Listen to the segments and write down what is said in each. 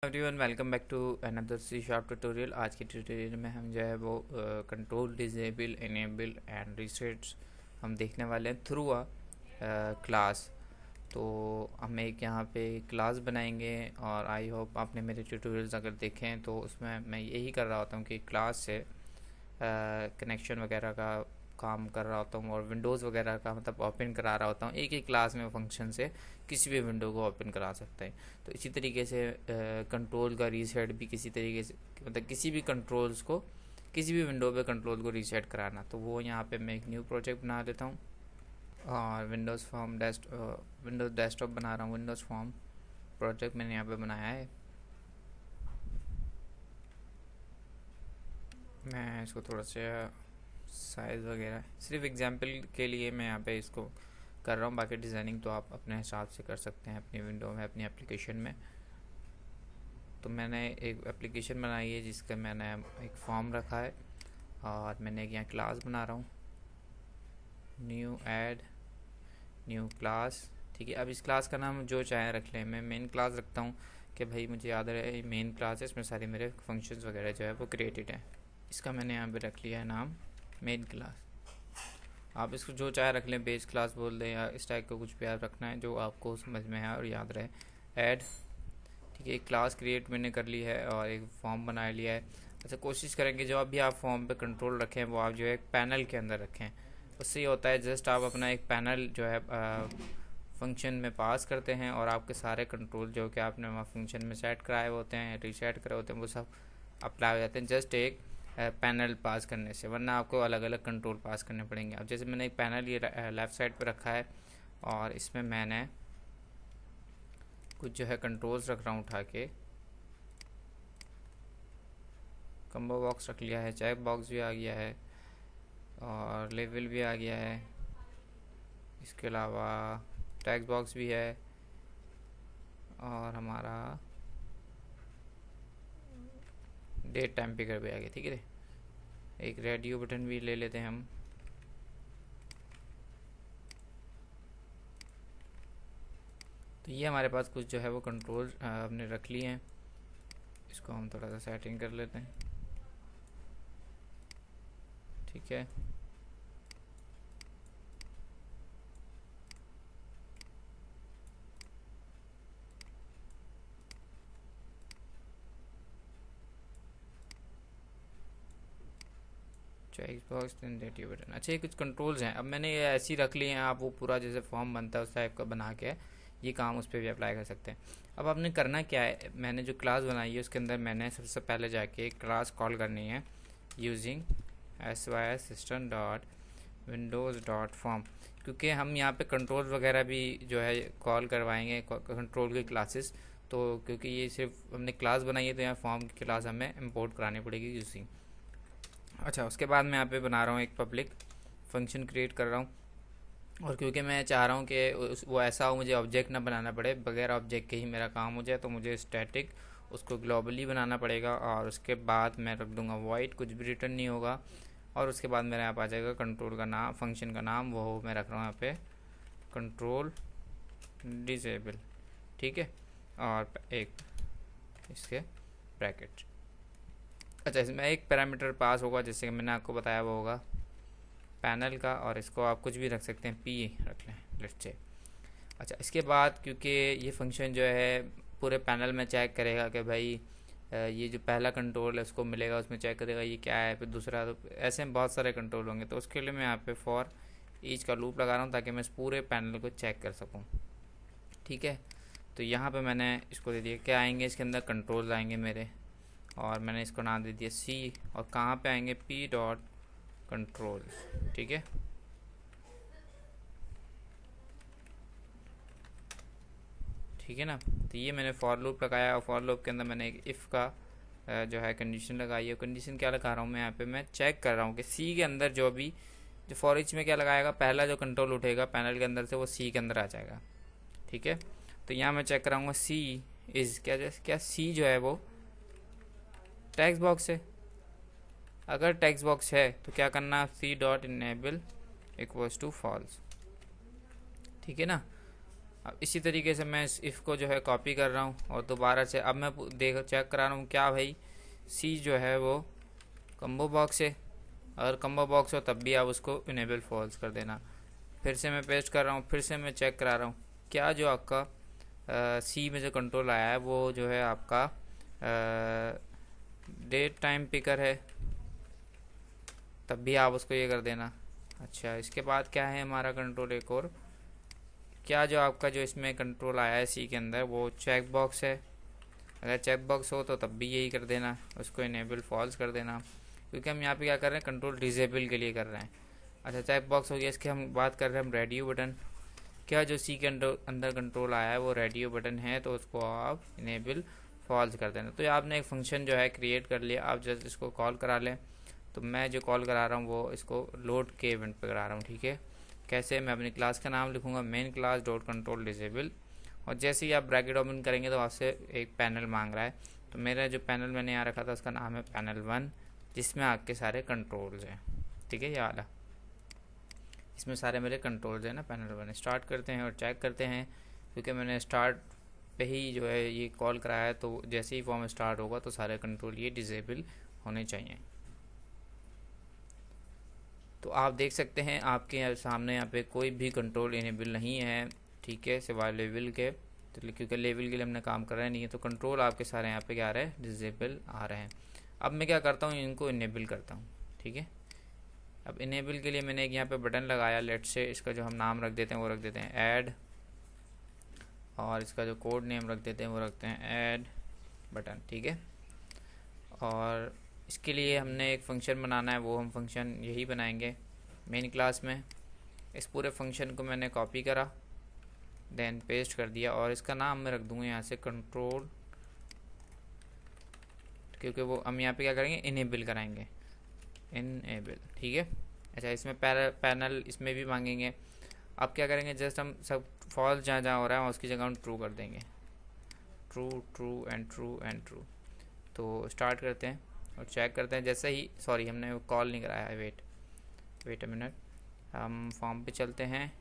Everyone welcome back to another C sharp tutorial. आज की tutorial में हम जो है वो control disable enable and resets हम देखने वाले हैं थ्रू अ क्लास। तो हम एक यहाँ पे क्लास बनाएंगे और आई होप आपने मेरे ट्यूटोरियल्स अगर देखे हैं तो उसमें मैं यही कर रहा होता हूँ कि क्लास से कनेक्शन वगैरह का काम कर रहा होता हूँ और विंडोज़ वगैरह का मतलब ओपन करा रहा होता हूँ। एक ही क्लास में फंक्शन से किसी भी विंडो को ओपन करा सकते हैं। तो इसी तरीके से कंट्रोल का रीसेट भी किसी तरीके से मतलब किसी भी कंट्रोल्स को किसी भी विंडो पे कंट्रोल को रीसेट कराना, तो वो यहाँ पे मैं एक न्यू प्रोजेक्ट बना लेता हूँ और विंडोज़ डेस्कटॉप बना रहा हूँ। विंडोज़ फॉर्म प्रोजेक्ट मैंने यहाँ पे बनाया है। मैं इसको थोड़ा सा साइज़ वगैरह सिर्फ एग्जांपल के लिए मैं यहाँ पे इसको कर रहा हूँ, बाकी डिज़ाइनिंग तो आप अपने हिसाब से कर सकते हैं अपनी विंडो में, अपनी एप्लीकेशन में। तो मैंने एक एप्लीकेशन बनाई है जिसका मैंने एक फॉर्म रखा है और मैंने एक यहाँ क्लास बना रहा हूँ, न्यू ऐड न्यू क्लास। ठीक है, अब इस क्लास का नाम जो चाहे रख लें। मैं मेन क्लास रखता हूँ कि भाई मुझे याद रहे मेन क्लास है, इसमें सारे मेरे फंक्शंस वगैरह जो है वो क्रिएटेड हैं। इसका मैंने यहाँ पे रख लिया है नाम मेन क्लास। आप इसको जो चाहे रख लें, बेस क्लास बोल दें या इस टाइप का कुछ भी आप रखना है जो आपको समझ में है और याद रहे। ऐड, ठीक है, एक क्लास क्रिएट मैंने कर ली है और एक फॉर्म बना लिया है। अच्छा, कोशिश करेंगे जो अभी आप फॉर्म पे कंट्रोल रखें वो आप जो है एक पैनल के अंदर रखें। उससे ये होता है जस्ट आप अपना एक पैनल जो है फंक्शन में पास करते हैं और आपके सारे कंट्रोल जो कि आपने वहाँ फंक्शन में सेट कराए होते हैं, रीसेट कराए होते हैं, वो सब अप्लाई हो जाते हैं जस्ट एक पैनल पास करने से। वरना आपको अलग अलग कंट्रोल पास करने पड़ेंगे। अब जैसे मैंने एक पैनल ये लेफ़्ट साइड पे रखा है और इसमें मैंने कुछ जो है कंट्रोल्स रख रहा हूँ उठा के। कम्बो बॉक्स रख लिया है, चेक बॉक्स भी आ गया है और लेवल भी आ गया है। इसके अलावा टेक्स्ट बॉक्स भी है और हमारा डेट टाइम पिकर भी आ गया। ठीक है, एक रेडियो बटन भी ले लेते हैं हम। तो ये हमारे पास कुछ जो है वो कंट्रोल हमने रख लिए हैं। इसको हम थोड़ा सा सेटिंग कर लेते हैं। ठीक है, check box then radio button. अच्छा, ये कुछ कंट्रोल्स हैं। अब मैंने ये ऐसी रख लिए हैं, आप वो पूरा जैसे फॉर्म बनता है उस टाइप का बना के ये काम उस पर भी अप्लाई कर सकते हैं। अब आपने करना क्या है, मैंने जो क्लास बनाई है उसके अंदर मैंने सबसे पहले जाके क्लास कॉल करनी है using sys system dot Windows dot form, क्योंकि हम यहाँ पे कंट्रोल वगैरह भी जो है कॉल करवाएंगे कंट्रोल की क्लासेस। तो क्योंकि ये सिर्फ हमने क्लास बनाई है तो यहाँ फॉर्म की क्लास हमें इंपोर्ट करानी पड़ेगी यूजिंग। अच्छा, उसके बाद मैं यहाँ पे बना रहा हूँ एक पब्लिक फंक्शन क्रिएट कर रहा हूँ और क्योंकि मैं चाह रहा हूँ कि वो ऐसा हो मुझे ऑब्जेक्ट ना बनाना पड़े, बगैर ऑब्जेक्ट के ही मेरा काम हो जाए, तो मुझे स्टैटिक उसको ग्लोबली बनाना पड़ेगा। और उसके बाद मैं रख दूँगा वॉइड, कुछ भी रिटर्न नहीं होगा। और उसके बाद मेरे यहाँ आ जाएगा कंट्रोल का नाम, फंक्शन का नाम, वो मैं रख रहा हूँ यहाँ पे कंट्रोल डिसेबल। ठीक है, और एक इसके ब्रैकेट। अच्छा, इसमें एक पैरामीटर पास होगा जैसे कि मैंने आपको बताया वो होगा पैनल का, और इसको आप कुछ भी रख सकते हैं, पी रख लें लेट्स से। अच्छा, इसके बाद क्योंकि ये फंक्शन जो है पूरे पैनल में चेक करेगा कि भाई ये जो पहला कंट्रोल है उसको मिलेगा, उसमें चेक करेगा ये क्या है, फिर दूसरा, तो ऐसे में बहुत सारे कंट्रोल होंगे। तो उसके लिए मैं यहाँ पे फॉर ईच का लूप लगा रहा हूँ ताकि मैं इस पूरे पैनल को चेक कर सकूँ। ठीक है, तो यहाँ पे मैंने इसको दे दिया क्या आएंगे इसके अंदर कंट्रोल आएंगे मेरे, और मैंने इसको नाम दे दिया सी, और कहाँ पे आएंगे पी डॉट कंट्रोल। ठीक है, ठीक है ना। तो ये मैंने फॉर लूप लगाया और फॉर लूप के अंदर मैंने एक इफ़ का जो है कंडीशन लगाई है। कंडीशन क्या लगा रहा हूँ मैं यहाँ पे, मैं चेक कर रहा हूँ कि सी के अंदर जो भी जो फॉर ईच में क्या लगाएगा, पहला जो कंट्रोल उठेगा पैनल के अंदर से वो सी के अंदर आ जाएगा। ठीक है, तो यहाँ मैं चेक कराऊंगा सी इज़ क्या सी जो है वो टेक्स्ट बॉक्स है। अगर टेक्स्ट बॉक्स है तो क्या करना, C dot enable equals to false. ठीक है ना, अब इसी तरीके से मैं इस इफ़ को जो है कॉपी कर रहा हूँ और दोबारा से अब मैं देख चेक करा रहा हूँ क्या भाई सी जो है वो कम्बो बॉक्स है। अगर कम्बो बॉक्स हो तब भी आप उसको इनेबल फॉल्स कर देना। फिर से मैं पेस्ट कर रहा हूँ, फिर से मैं चेक करा रहा हूँ क्या जो आपका सी में जो कंट्रोल आया है वो जो है आपका डेट टाइम पिकर है, तब भी आप उसको ये कर देना। अच्छा, इसके बाद क्या है हमारा कंट्रोल एक और, क्या जो आपका जो इसमें कंट्रोल आया है सी के अंदर वो चेक बॉक्स है। अगर चेक बॉक्स हो तो तब भी यही कर देना, उसको इनेबल फॉल्स कर देना, क्योंकि हम यहाँ पे क्या कर रहे हैं कंट्रोल डिजेबल के लिए कर रहे हैं। अच्छा, चेक बॉक्स हो गया। इसके हम बात कर रहे हैं हम रेडियो बटन, क्या जो सी के अंदर कंट्रोल आया है वो रेडियो बटन है तो उसको आप इनेबल फॉल्स कर देना। तो आपने एक फंक्शन जो है क्रिएट कर लिया, आप जस्ट इसको कॉल करा लें। तो मैं जो कॉल करा रहा हूँ वो इसको लोड के इवेंट पे करा रहा हूँ, ठीक है। कैसे, मैं अपनी क्लास का नाम लिखूँगा main class dot control disable, और जैसे ही आप ब्रैकेट ओपन करेंगे तो आपसे एक पैनल मांग रहा है। तो मेरा जो पैनल मैंने यहाँ रखा था उसका नाम है पैनल 1, जिसमें आपके सारे कंट्रोल्स हैं, ठीक है, ये वाला, इसमें सारे मेरे कंट्रोल्स हैं ना पैनल 1। स्टार्ट करते हैं और चेक करते हैं, क्योंकि मैंने स्टार्ट पे ही जो है ये कॉल कराया है, तो जैसे ही फॉर्म स्टार्ट होगा तो सारे कंट्रोल ये डिसेबल होने चाहिए। तो आप देख सकते हैं आपके सामने यहाँ पे कोई भी कंट्रोल इनेबल नहीं है, ठीक है, सिवाय लेवल के। तो क्योंकि लेवल के लिए हमने काम कर रहे नहीं है तो कंट्रोल आपके सारे यहाँ पे क्या आ रहे हैं, डिसेबल आ रहे हैं। अब मैं क्या करता हूँ, इनको इनेबल करता हूँ, ठीक है। अब इनेबल के लिए मैंने एक यहाँ पे बटन लगाया, लेट से इसका जो हम नाम रख देते हैं वो रख देते हैं ऐड, और इसका जो कोड नेम रख देते हैं वो रखते हैं ऐड बटन, ठीक है। और इसके लिए हमने एक फ़ंक्शन बनाना है, वो हम फंक्शन यही बनाएंगे मेन क्लास में। इस पूरे फंक्शन को मैंने कॉपी करा, देन पेस्ट कर दिया, और इसका नाम मैं रख दूँगा यहाँ से कंट्रोल, क्योंकि वो हम यहाँ पे क्या करेंगे, इनेबल कराएंगे, इनेबल, ठीक है। अच्छा, इसमें पैनल इसमें भी मांगेंगे। अब क्या करेंगे, जस्ट हम सब फॉल्स जहाँ जहाँ हो रहा है उसकी जगह हम ट्रू कर देंगे, true true and true and true. तो स्टार्ट करते हैं और चेक करते हैं, जैसे ही, सॉरी हमने कॉल नहीं कराया है, वेट अ मिनट, हम फॉर्म पे चलते हैं,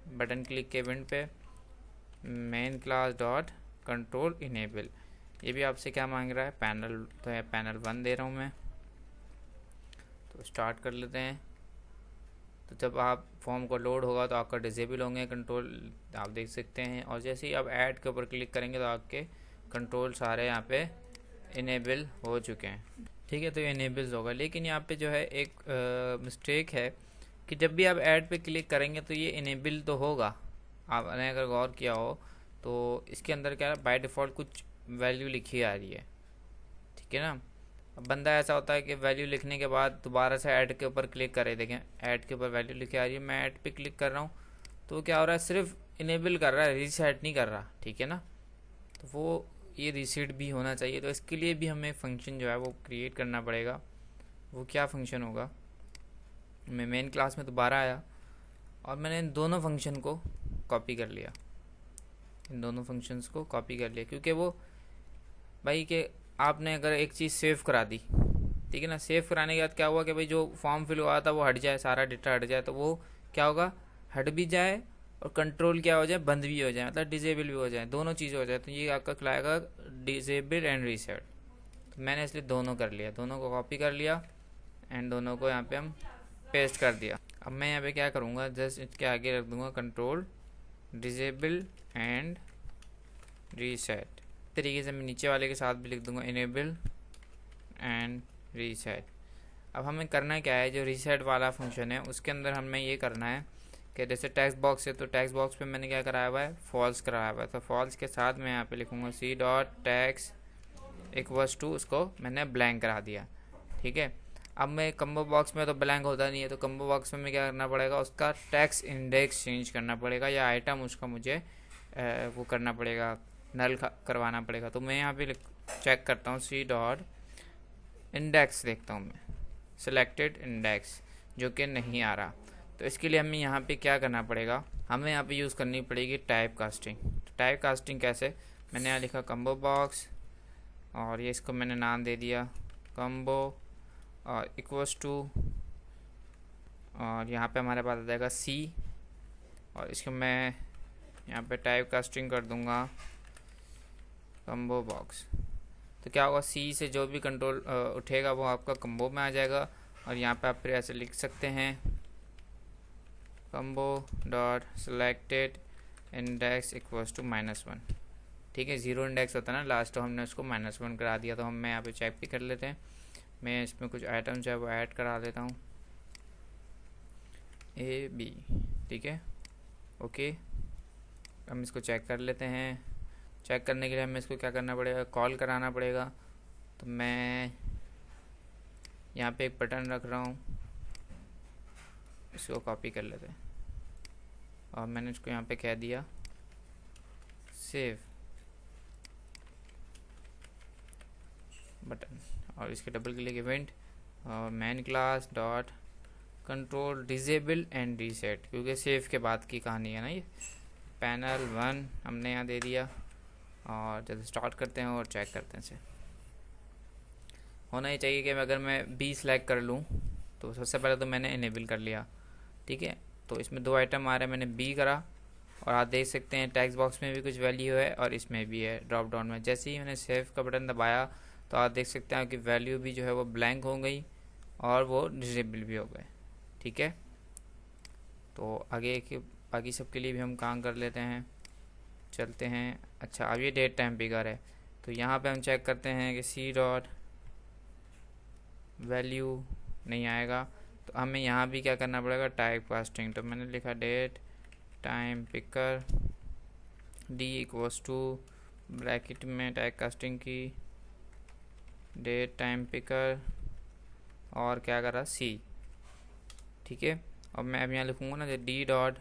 बटन क्लिक के इवेंट पे, main class dot control enable. ये भी आपसे क्या मांग रहा है, पैनल, तो है पैनल 1 दे रहा हूँ मैं। तो स्टार्ट कर लेते हैं। तो जब आप फॉर्म को लोड होगा तो आपका डिसेबल होंगे कंट्रोल, आप देख सकते हैं। और जैसे ही आप ऐड के ऊपर क्लिक करेंगे तो आपके कंट्रोल सारे यहाँ पे इनेबल हो चुके हैं, ठीक है। तो ये इनेबल होगा, लेकिन यहाँ पे जो है एक मिस्टेक है कि जब भी आप ऐड पे क्लिक करेंगे तो ये इनेबल तो होगा। आपने अगर गौर किया हो तो इसके अंदर क्या है, बाय डिफ़ॉल्ट कुछ वैल्यू लिखी आ रही है, ठीक है ना। अब बंदा ऐसा होता है कि वैल्यू लिखने के बाद दोबारा से ऐड के ऊपर क्लिक करे, देखें ऐड के ऊपर वैल्यू लिखी आ रही है, मैं ऐड पे क्लिक कर रहा हूँ तो क्या हो रहा है, सिर्फ इनेबल कर रहा है, रीसेट नहीं कर रहा, ठीक है ना। तो वो ये रीसेट भी होना चाहिए, तो इसके लिए भी हमें फंक्शन जो है वो क्रिएट करना पड़ेगा। वो क्या फंक्शन होगा, मैं मेन क्लास में दोबारा आया और मैंने इन दोनों फंक्शन को कॉपी कर लिया, इन दोनों फंक्शंस को कॉपी कर लिया, क्योंकि वो भाई कि आपने अगर एक चीज़ सेव करा दी, ठीक है ना, सेव कराने के बाद क्या हुआ कि भाई जो फॉर्म फिल हुआ था वो हट जाए, सारा डेटा हट जाए, तो वो क्या होगा, हट भी जाए और कंट्रोल क्या हो जाए, बंद भी हो जाए, मतलब डिसेबल भी हो जाए, दोनों चीज़ें हो जाए, तो ये आपका खिलाएगा डिसेबल एंड रीसेट। तो मैंने इसलिए दोनों कर लिया, दोनों को कॉपी कर लिया एंड दोनों को यहाँ पे हम पेस्ट कर दिया। अब मैं यहाँ पे क्या करूँगा, जस्ट इसके आगे रख दूँगा कंट्रोल डिसेबल एंड रीसेट। तरीके से मैं नीचे वाले के साथ भी लिख दूँगा इनेबल एंड रीसेट। अब हमें करना क्या है, जो रीसेट वाला फंक्शन है उसके अंदर हमें ये करना है कि जैसे टेक्स्ट बॉक्स है तो टेक्स्ट बॉक्स पे मैंने क्या कराया हुआ है, फॉल्स कराया हुआ है, तो फॉल्स के साथ मैं यहाँ पे लिखूँगा C dot text equals to, उसको मैंने ब्लैंक करा दिया, ठीक है। अब मैं कम्बो बॉक्स में तो ब्लैंक होता नहीं है, तो कम्बो बॉक्स में क्या करना पड़ेगा, उसका टेक्स्ट इंडेक्स चेंज करना पड़ेगा, या आइटम उसका मुझे वो करना पड़ेगा, नल करवाना पड़ेगा। तो मैं यहाँ पे चेक करता हूँ सी डॉट इंडेक्स, देखता हूँ मैं सिलेक्टेड इंडेक्स, जो कि नहीं आ रहा। तो इसके लिए हमें यहाँ पे क्या करना पड़ेगा, हमें यहाँ पे यूज़ करनी पड़ेगी टाइप कास्टिंग। तो टाइप कास्टिंग कैसे, मैंने यहाँ लिखा कम्बो बॉक्स, और ये इसको मैंने नाम दे दिया कम्बो और इक्वल्स टू, और यहाँ पे हमारे पास आ जाएगा सी, और इसको मैं यहाँ पे टाइप कास्टिंग कर दूंगा कम्बो बॉक्स। तो क्या होगा, सी से जो भी कंट्रोल उठेगा वो आपका कम्बो में आ जाएगा। और यहाँ पे आप फिर ऐसे लिख सकते हैं combo dot selected index equals to -1। ठीक है, 0 इंडेक्स होता है ना लास्ट, तो हमने उसको -1 करा दिया। तो मैं यहाँ पे चेक भी कर लेते हैं। मैं इसमें कुछ आइटम जो है वो ऐड करा देता हूँ, AB। ठीक है, ओके। हम इसको चेक कर लेते हैं। चेक करने के लिए हमें इसको क्या करना पड़ेगा, कॉल कराना पड़ेगा। तो मैं यहाँ पे एक बटन रख रहा हूँ, इसको कॉपी कर लेते हैं और मैंने इसको यहाँ पे कह दिया सेव बटन, और इसके डबल क्लिक इवेंट और man class dot control disable and reset, क्योंकि सेव के बाद की कहानी है ना ये। पैनल 1 हमने यहाँ दे दिया और जब स्टार्ट करते हैं और चेक करते हैं इसे। होना ही चाहिए कि अगर मैं B सेलेक्ट कर लूँ तो सबसे पहले तो मैंने इनेबल कर लिया। ठीक है, तो इसमें 2 आइटम आ रहे हैं, मैंने B करा और आप देख सकते हैं टेक्स्ट बॉक्स में भी कुछ वैल्यू है और इसमें भी है ड्रॉप डाउन में। जैसे ही मैंने सेव का बटन दबाया तो आप देख सकते हैं कि वैल्यू भी जो है वो ब्लैंक हो गई और वो डिसेबल भी हो गए। ठीक है, तो आगे के बाकी सब के लिए भी हम काम कर लेते हैं, चलते हैं। अच्छा, अब ये डेट टाइम पिकर है, तो यहाँ पे हम चेक करते हैं कि C डॉट वैल्यू नहीं आएगा, तो हमें यहाँ भी क्या करना पड़ेगा, टाइप कास्टिंग। तो मैंने लिखा date time picker D equals to bracket में टाइप कास्टिंग की डेट टाइम पिकर और क्या करा C। ठीक है, और मैं अब यहाँ लिखूँगा ना D डॉट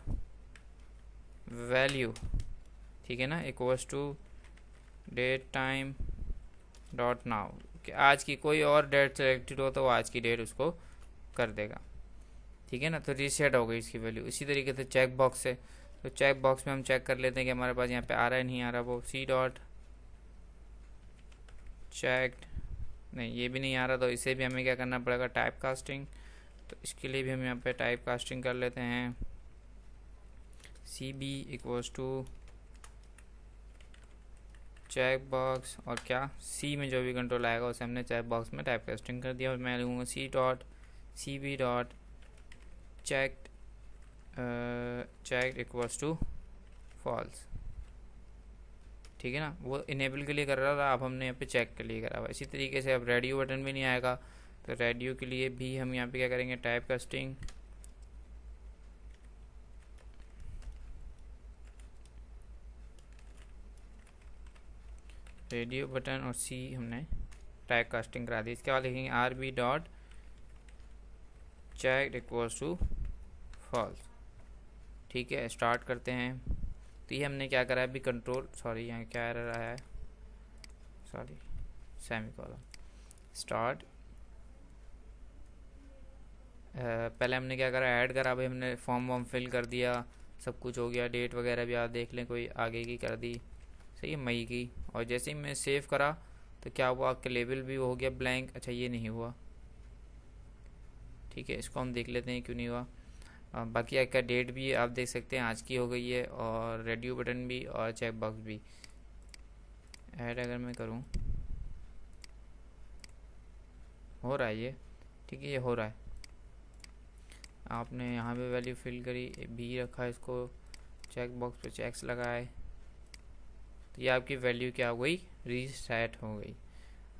वैल्यू, ठीक है ना, equals to date time dot now, कि आज की कोई और डेट सेलेक्टेड हो तो वो आज की डेट उसको कर देगा। ठीक है ना, तो रीसेट हो गई इसकी वैल्यू। इसी तरीके से चेक बॉक्स है, तो चेक बॉक्स में हम चेक कर लेते हैं कि हमारे पास यहाँ पे आ रहा है नहीं आ रहा। वो C डॉट चेक्ड, नहीं ये भी नहीं आ रहा, तो इसे भी हमें क्या करना पड़ेगा, टाइप कास्टिंग। तो इसके लिए भी हम यहाँ पे टाइप कास्टिंग कर लेते हैं CB equals to check box और क्या C में जो भी कंट्रोल आएगा उसे हमने चेक बॉक्स में टाइप कास्टिंग कर दिया। और मैं लिखूँगा C dot CB dot checked equals to false. ठीक है ना, वो इनेबल के लिए कर रहा था, अब हमने यहाँ पे चेक के लिए करा हुआ। इसी तरीके से अब रेडियो बटन भी नहीं आएगा, तो रेडियो के लिए भी हम यहाँ पे क्या करेंगे, टाइप कास्टिंग रेडियो बटन और C हमने टाइप कास्टिंग करा दी। इसके बाद लिखेंगे RB dot check equals to false. ठीक है, स्टार्ट करते हैं। तो ये हमने क्या करा है अभी, कंट्रोल, सॉरी यहाँ क्या एरर आया है, सॉरी, सेमीकोलन स्टार्ट। पहले हमने क्या करा, ऐड करा, भाई हमने फॉर्म वॉर्म फिल कर दिया, सब कुछ हो गया। डेट वगैरह भी आप देख लें, कोई आगे की कर दी, सही है, मई की। और जैसे ही मैं सेव करा तो क्या हुआ, आपका लेबल भी हो गया ब्लैंक। अच्छा, ये नहीं हुआ, ठीक है, इसको हम देख लेते हैं क्यों नहीं हुआ। बाकी आपका डेट भी आप देख सकते हैं आज की हो गई है, और रेडियो बटन भी और चेक बॉक्स भी। ऐड अगर मैं करूं, हो रहा है ये, ठीक है, ये हो रहा है। आपने यहाँ पे वैल्यू फिल करी, B रखा, इसको चेक बॉक्स पे चेक्स लगाए, तो ये आपकी वैल्यू क्या हो गई, रीसेट हो गई।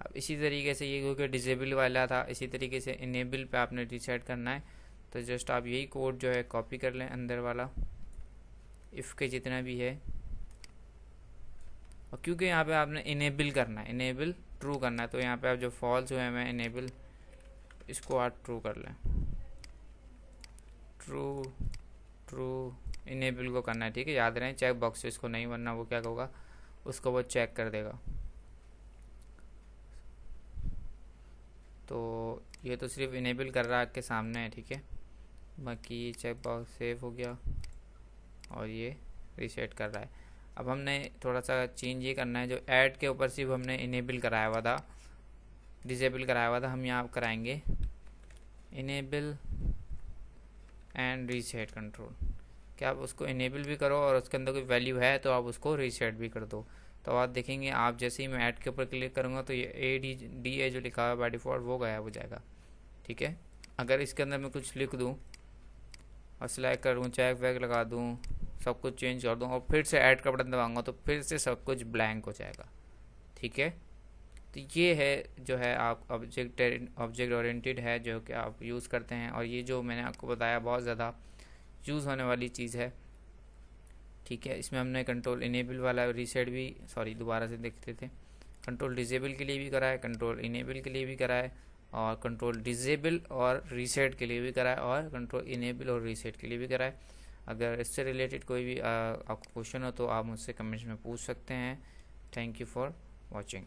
अब इसी तरीके से ये क्योंकि डिसेबल वाला था, इसी तरीके से इनेबल पे आपने रीसेट करना है। तो जस्ट आप यही कोड जो है कॉपी कर लें अंदर वाला, इफ़ के जितना भी है, और क्योंकि यहाँ पे आपने इनेबल करना है, इनेबल ट्रू करना है, तो यहाँ पे आप जो फॉल्स हुए हैं इनेबल, इसको आप ट्रू कर लें, ट्रू ट्रू इनेबल को करना है। ठीक है, याद रहें चेक बॉक्स से इसको नहीं, वरना वो क्या होगा, उसको वो चेक कर देगा। तो ये तो सिर्फ इनेबल कर रहा है आपके सामने है, ठीक है, बाकी चेक बॉक्स सेव हो गया और ये रीसेट कर रहा है। अब हमने थोड़ा सा चेंज ये करना है, जो ऐड के ऊपर सिर्फ हमने इनेबल कराया हुआ था, डिसेबल कराया हुआ था, हम यहाँ कराएंगे इनेबल एंड रीसेट कंट्रोल। कि आप उसको इनेबल भी करो और उसके अंदर कोई वैल्यू है तो आप उसको रीसेट भी कर दो। तो आप देखेंगे आप जैसे ही मैं ऐड के ऊपर क्लिक करूँगा तो ये ADDA जो लिखा हुआ है बाय डिफ़ॉल्ट वो गायब हो जाएगा। ठीक है, अगर इसके अंदर मैं कुछ लिख दूँ और सिलेक्ट करूँ, चेक वैक लगा दूँ, सब कुछ चेंज कर दूँ और फिर से ऐड का बटन दबाऊँगा तो फिर से सब कुछ ब्लैंक हो जाएगा। ठीक है, तो ये है जो है आप ऑब्जेक्ट ओरिएंटेड है जो कि आप यूज़ करते हैं, और ये जो मैंने आपको बताया बहुत ज़्यादा यूज़ होने वाली चीज़ है। ठीक है, इसमें हमने कंट्रोल इनेबल वाला रीसेट भी, सॉरी दोबारा से देखते थे, कंट्रोल डिसेबल के लिए भी करा है, कंट्रोल इनेबल के लिए भी करा है, और कंट्रोल डिसेबल और रीसेट के लिए भी करा है, और कंट्रोल इनेबल और रीसेट के लिए भी करा है। अगर इससे रिलेटेड कोई भी आपको क्वेश्चन हो तो आप मुझसे कमेंट्स में पूछ सकते हैं। Thank you for watching.